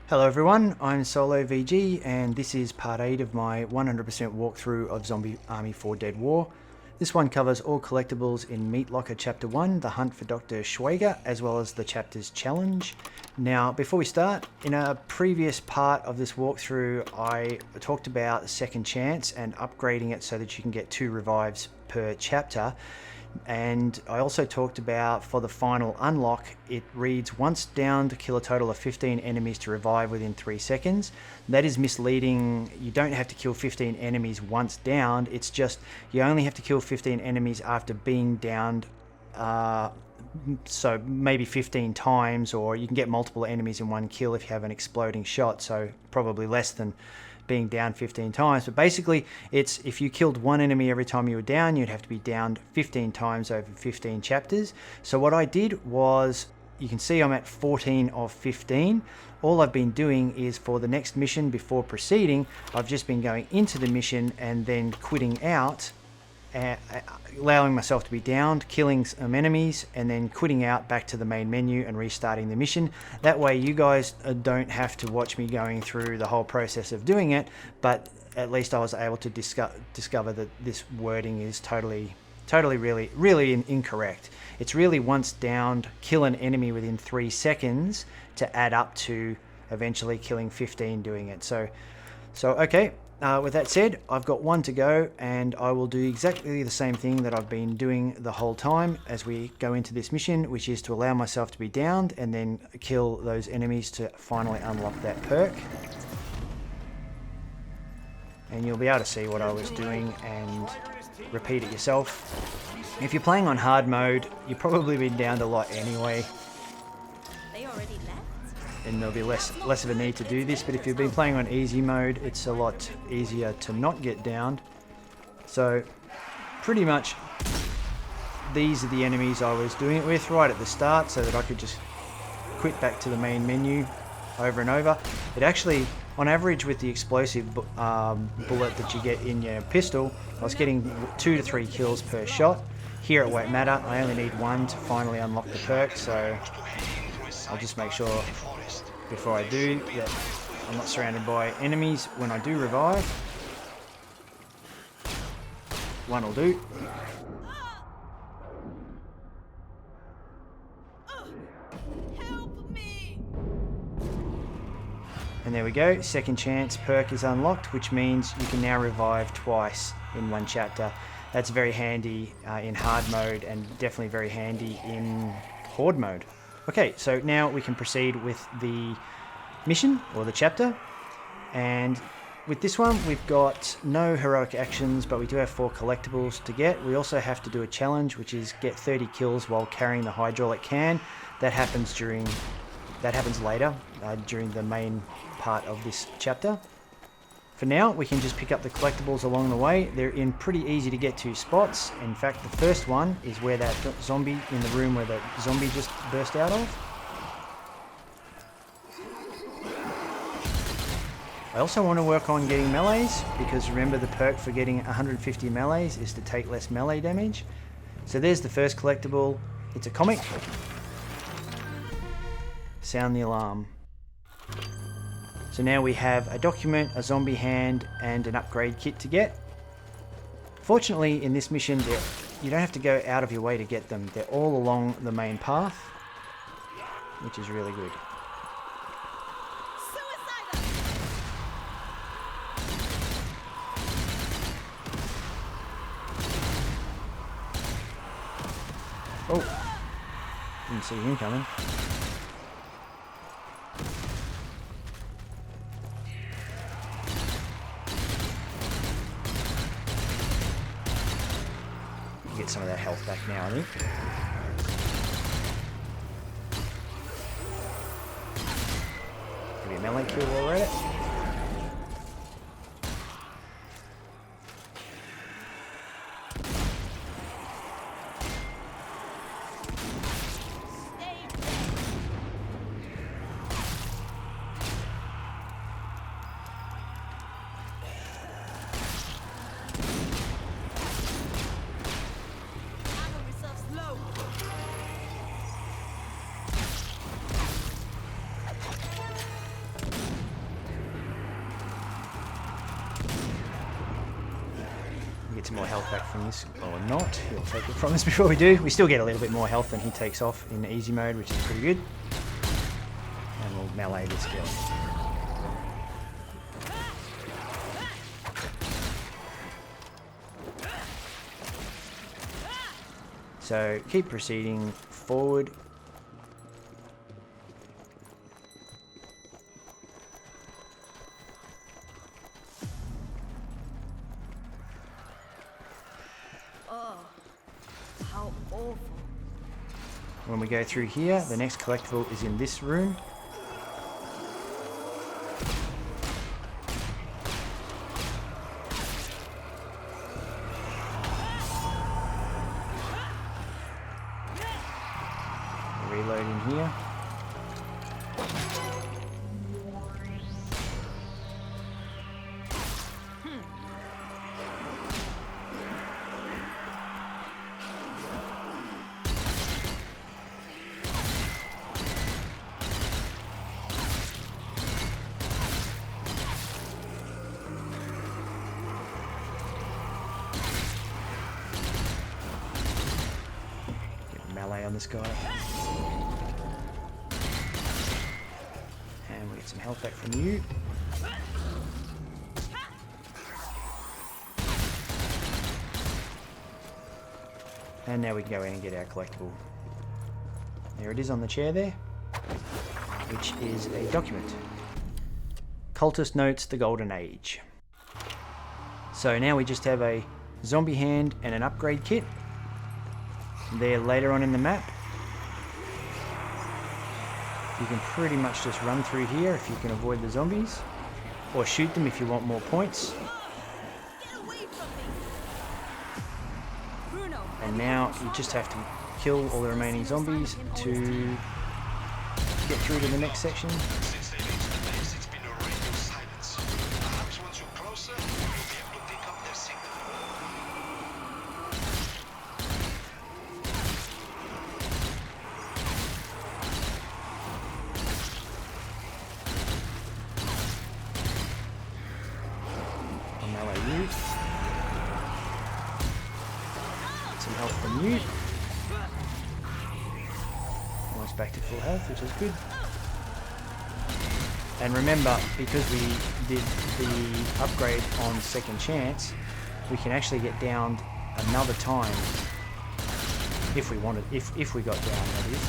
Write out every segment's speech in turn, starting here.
Hello everyone, I'm Solo VG and this is part 8 of my 100% walkthrough of Zombie Army 4 Dead War. This one covers all collectibles in Meat Locker Chapter 1, The Hunt for Dr Schweiger, as well as the chapter's challenge. Now, before we start, in a previous part of this walkthrough, I talked about Second Chance and upgrading it so that you can get 2 revives per chapter. And I also talked about, for the final unlock, it reads once downed, kill a total of 15 enemies to revive within 3 seconds. That is misleading. You don't have to kill 15 enemies once downed. It's just you only have to kill 15 enemies after being downed, so maybe 15 times, or you can get multiple enemies in one kill if you have an exploding shot, so probably less than being down 15 times. But basically, it's if you killed one enemy every time you were down, you'd have to be downed 15 times over 15 chapters. So what I did was, you can see I'm at 14 of 15. All I've been doing is, for the next mission before proceeding, I've just been going into the mission and then quitting out, allowing myself to be downed, killing some enemies, and then quitting out back to the main menu and restarting the mission. That way you guys don't have to watch me going through the whole process of doing it, but at least I was able to discover that this wording is totally really incorrect. It's really once downed, kill an enemy within 3 seconds to add up to eventually killing 15 doing it. So okay. With that said, I've got 1 to go, and I will do exactly the same thing that I've been doing the whole time as we go into this mission, which is to allow myself to be downed and then kill those enemies to finally unlock that perk. And you'll be able to see what I was doing and repeat it yourself. If you're playing on hard mode, you've probably been downed a lot anyway, and there'll be less of a need to do this. But if you've been playing on easy mode, it's a lot easier to not get downed. So pretty much these are the enemies I was doing it with right at the start, so that I could just quit back to the main menu over and over. It actually, on average, with the explosive bullet that you get in your pistol, I was getting 2 to 3 kills per shot. Here it won't matter, I only need 1 to finally unlock the perk, so I'll just make sure before I do that I'm not surrounded by enemies when I do revive. 1 will do. Help me. And there we go, Second Chance perk is unlocked, which means you can now revive twice in 1 chapter. That's very handy in hard mode, and definitely very handy in horde mode. Okay, so now we can proceed with the mission, or the chapter. And with this one, we've got no heroic actions, but we do have 4 collectibles to get. We also have to do a challenge, which is get 30 kills while carrying the hydraulic can. That happens later, during the main part of this chapter. For now, we can just pick up the collectibles along the way. They're in pretty easy to get to spots. In fact, the first one is where that zombie, in the room where the zombie just burst out of. I also want to work on getting melees, because remember, the perk for getting 150 melees is to take less melee damage. So there's the first collectible. It's a comic. Sound the alarm. So now we have a document, a zombie hand, and an upgrade kit to get. Fortunately, in this mission, you don't have to go out of your way to get them. They're all along the main path, which is really good. Oh, didn't see him coming. Get some of that health back now, I think. Maybe a melee kill while we're at it. get some more health back from this, or not. He'll take it from us before we do. We still get a little bit more health than he takes off in easy mode, which is pretty good. And we'll melee this guy. So keep proceeding forward. When we go through here, the next collectible is in this room. Reload in here. Melee on this guy. And we get some health back from you. And now we can go in and get our collectible. There it is on the chair there, which is a document. Cultist notes the Golden Age. So now we just have a zombie hand and an upgrade kit. There later on in the map. You can pretty much just run through here if you can avoid the zombies, or shoot them if you want more points. And now you just have to kill all the remaining zombies to get through to the next section. Some health from you. Almost back to full health, which is good. And remember, because we did the upgrade on second chance, we can actually get downed another time if we wanted, if we got down, that is.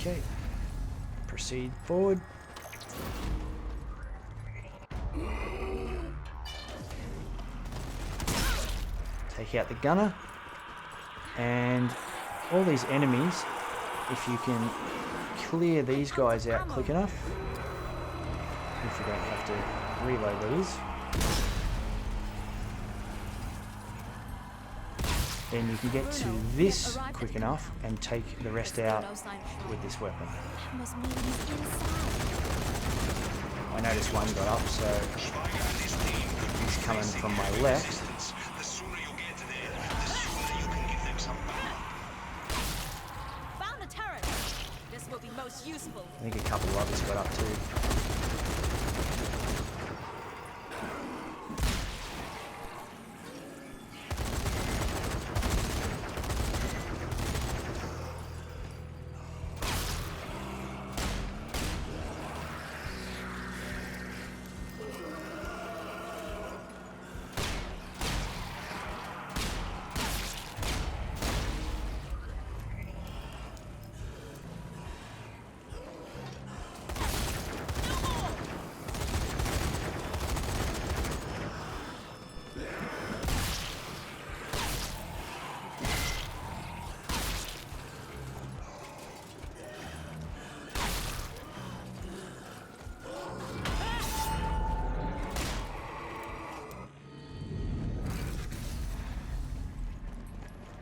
Okay. Proceed forward. Take out the gunner. And all these enemies, if you can clear these guys out quick enough, if you don't have to reload these, then you can get to this quick enough and take the rest out with this weapon. I noticed one got up, so he's coming from my left. Found a turret. This will be most useful. I think a couple of others got up too.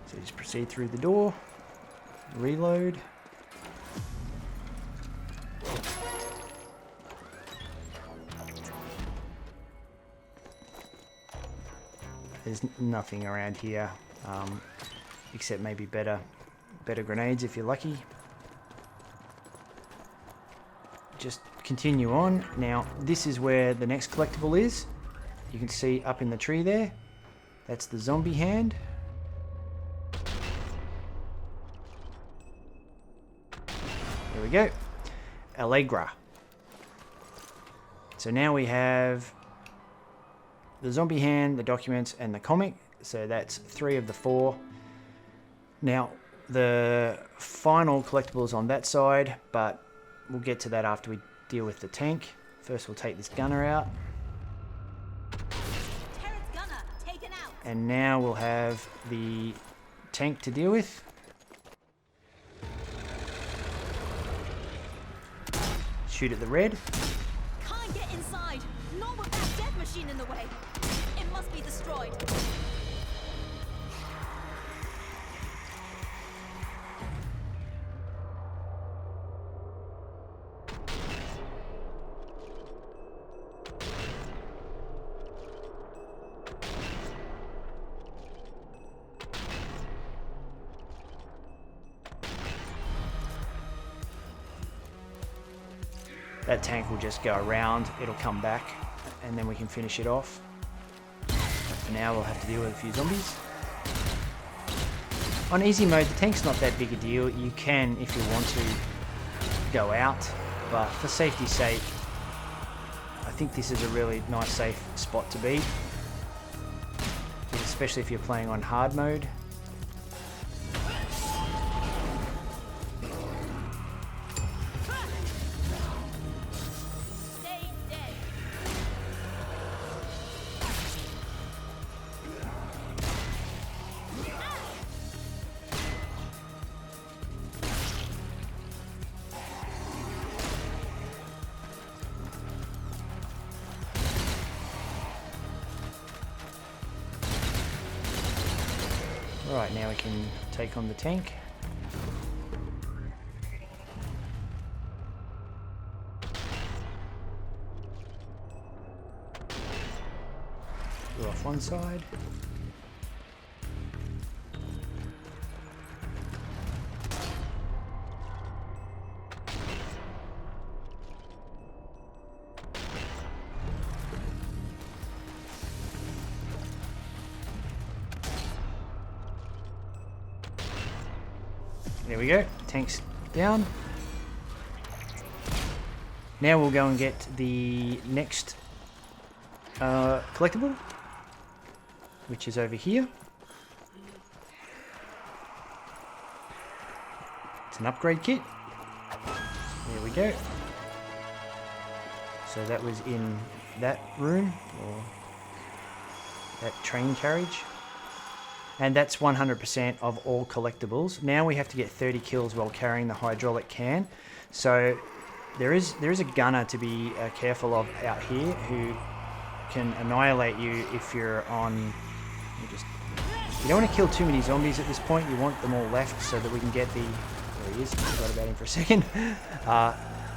So just proceed through the door, reload. There's nothing around here, except maybe better grenades if you're lucky. Just continue on. Now, this is where the next collectible is. You can see up in the tree there. That's the zombie hand. There we go. Allegra. So now we have the zombie hand, the documents, and the comic. So that's 3 of the 4. Now, the final collectible is on that side, but we'll get to that after we deal with the tank. First, we'll take this gunner out. Gunner taken out. And now we'll have the tank to deal with. Shoot at the red. Can't get inside. Not with that death machine in the way. It must be destroyed. That tank will just go around, it'll come back, and then we can finish it off. For now, we'll have to deal with a few zombies. On easy mode, the tank's not that big a deal. You can, if you want to, go out, but for safety's sake, I think this is a really nice, safe spot to be. Especially if you're playing on hard mode. Right, now we can take on the tank. Go off one side. There we go, tank's down. Now we'll go and get the next collectible, which is over here. It's an upgrade kit. There we go. So that was in that room, or that train carriage. And that's 100% of all collectibles. Now we have to get 30 kills while carrying the hydraulic can. So there is a gunner to be careful of out here who can annihilate you if you're on... You don't want to kill too many zombies at this point. You want them all left so that we can get the... There he is. Forgot about him for a second.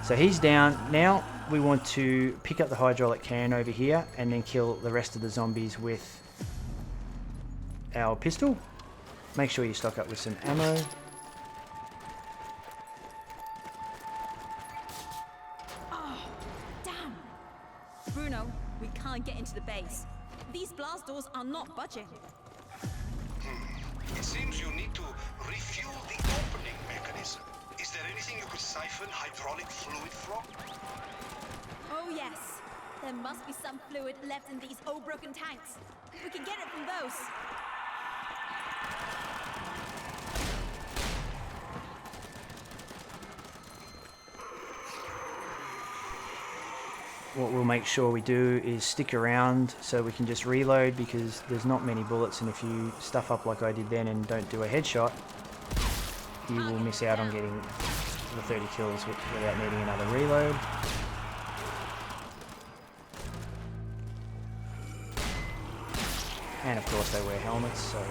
So he's down. Now we want to pick up the hydraulic can over here and then kill the rest of the zombies with our pistol. Make sure you stock up with some ammo. Oh, damn. Bruno, we can't get into the base. These blast doors are not budging. It seems you need to refuel the opening mechanism. Is there anything you could siphon hydraulic fluid from? Oh yes. There must be some fluid left in these old broken tanks. We can get it from those. What we'll make sure we do is stick around so we can just reload, because there's not many bullets, and if you stuff up like I did then and don't do a headshot, you will miss out on getting the 30 kills without needing another reload. And of course they wear helmets, so...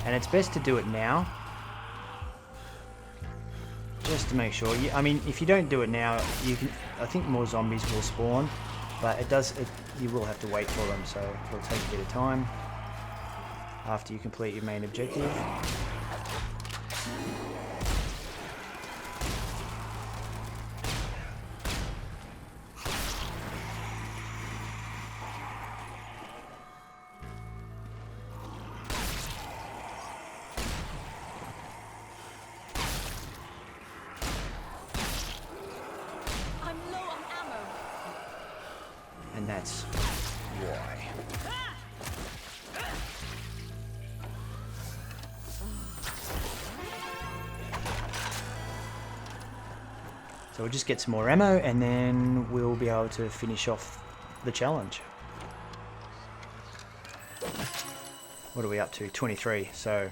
And it's best to do it now, just to make sure. I mean, if you don't do it now, you can. I think more zombies will spawn, but you will have to wait for them, so it'll take a bit of time after you complete your main objective. I'm low on ammo. And that's why. So we'll just get some more ammo and then we'll be able to finish off the challenge. What are we up to? 23. So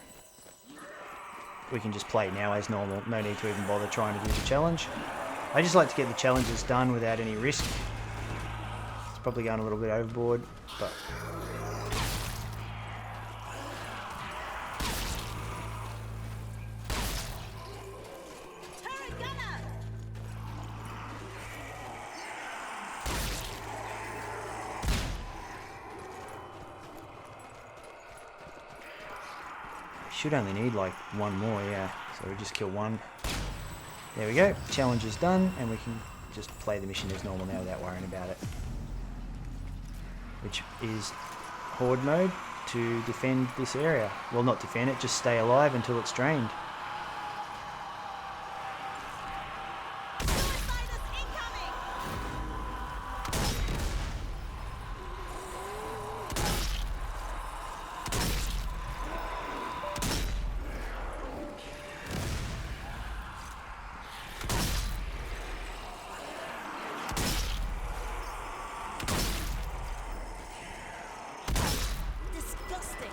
we can just play now as normal. No need to even bother trying to do the challenge. I just like to get the challenges done without any risk. It's probably going a little bit overboard, but Turret gunner! should only need like one more, yeah. So we just kill one. There we go. Challenge is done, and we can just play the mission as normal now without worrying about it. Which is horde mode to defend this area. Well, not defend it, just stay alive until it's drained. Suiciders incoming! Disgusting.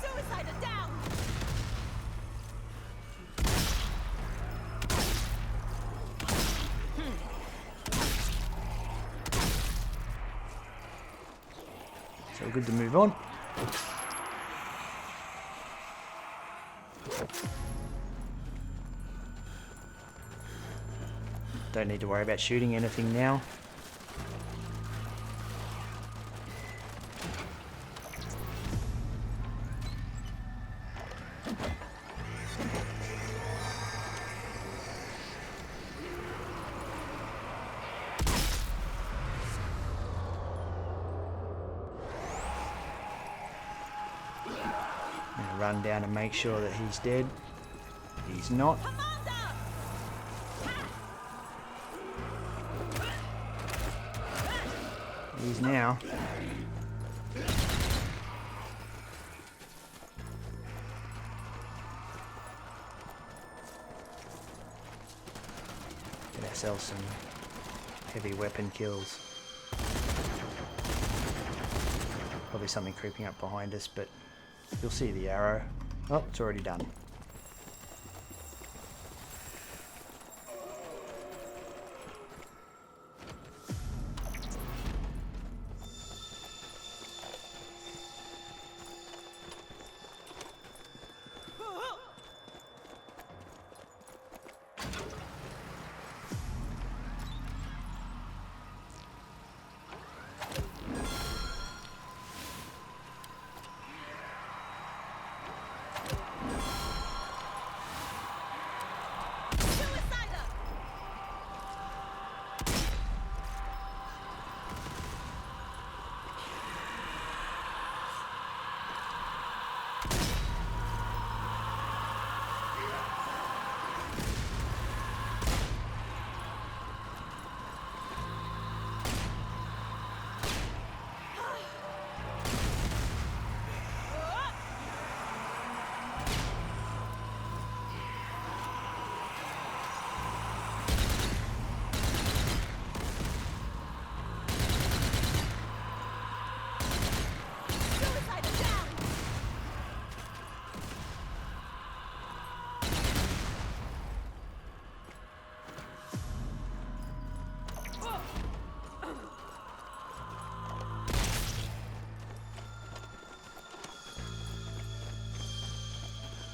Suicider down! So good to move on. Don't need to worry about shooting anything now. I'm gonna run down and make sure that he's dead. He's not. Commander! He's now. Get ourselves some heavy weapon kills. Probably something creeping up behind us, but you'll see the arrow. Oh, it's already done.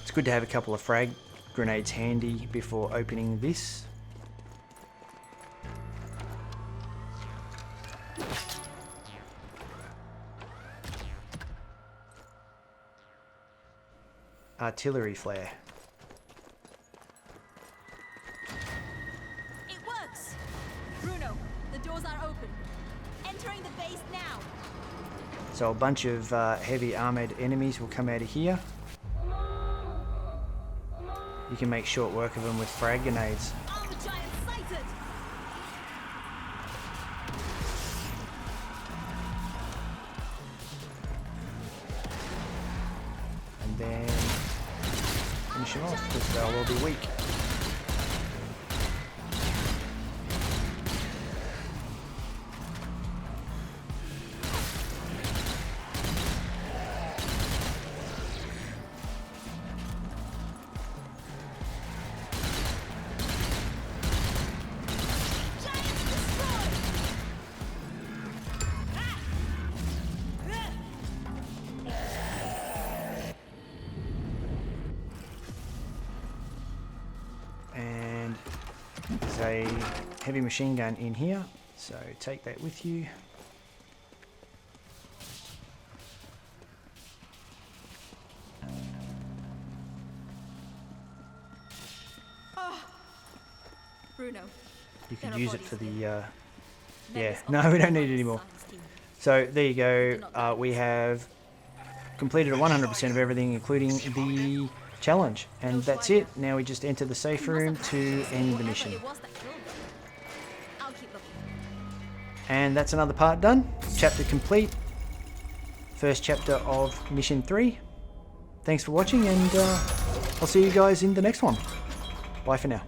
It's good to have a couple of frag grenades handy before opening this. Artillery flare. It works! Bruno, the doors are open. Entering the base now. So a bunch of heavy armoured enemies will come out of here. You can make short work of them with frag grenades. Armor giant sighted! And then finish them off because they'll all be weak. And there's a heavy machine gun in here, so take that with you. Bruno. You could there are use it bodies for the here. yeah, Members no, of we the don't need it anymore. science team. So there you go. We have completed 100% of everything, including the challenge, and that's it. Now we just enter the safe room to end the Whatever mission. it was that killed them. I'll keep looking. And that's another part done. Chapter complete. First chapter of mission 3. Thanks for watching, and I'll see you guys in the next one. Bye for now.